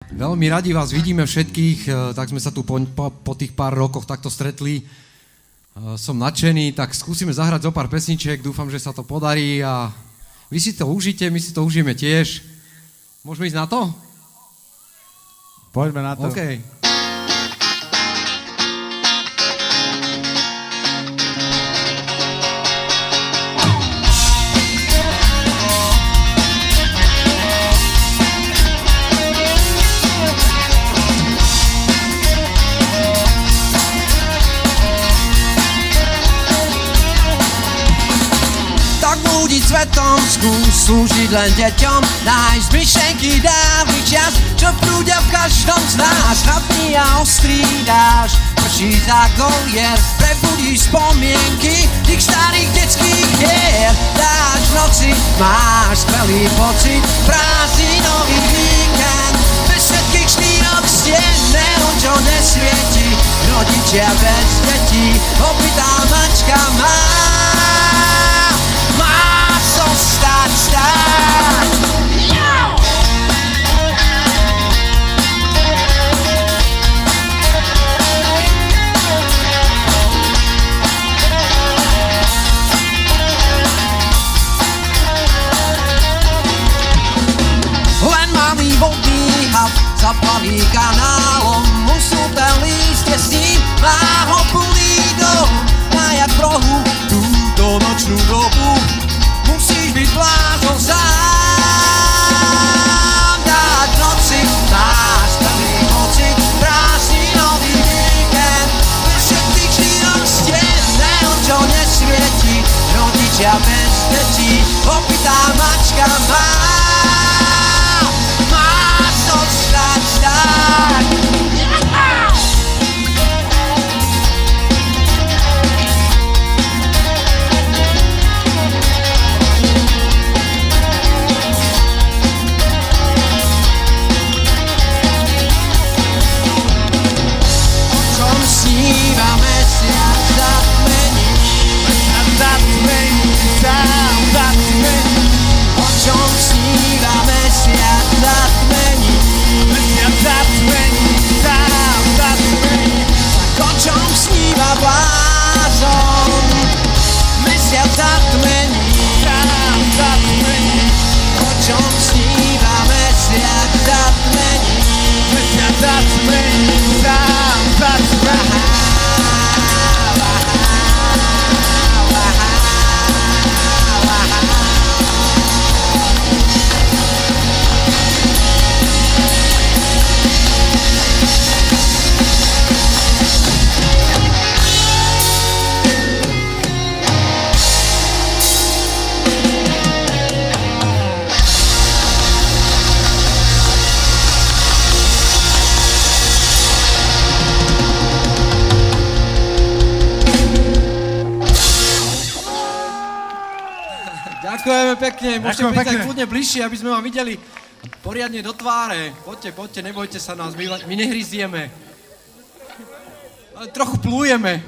Veľmi radi vás vidíme všetkých, tak sme sa tu po tých pár rokoch takto stretli. Som nadšený, tak skúsime zahrať zo pár pesničiek, dúfam, že sa to podarí a vy si to užite, my si to užijeme tiež. Môžeme ísť na to? Poďme na to. OK. Svetom skús slúžiť len deťom, nájsť myšlenky dávnych čas, čo prúdia v každom z nás. Chlapný a ostrý dáš, prší za golier, prebudíš spomienky tých starých detských hier. Dáš v noci, máš skvelý pocit, prázdninový víkend, bez všetkých štvírok stien, neon čo nesvieti, rodičia bez detí, opitá mačka má. Len malý vodný had zaplaví kanálom, musú ten lístie s ním, má ho plný dom, najať v rohu túto nočnú dobu. Musíš byť blázon sám, dať v noci, máš plný pocit, prázdninový víkend, bez všetkých štyroch stien, neon čo nesvieti, rodičia bez detí, opitá mačka má zostať tak. Ďakujeme pekne, môžete byť tak kľudne bližšie, aby sme vám videli poriadne do tváre. Poďte, poďte, nebojte sa nás, my nehryzieme. Ale trochu plujeme.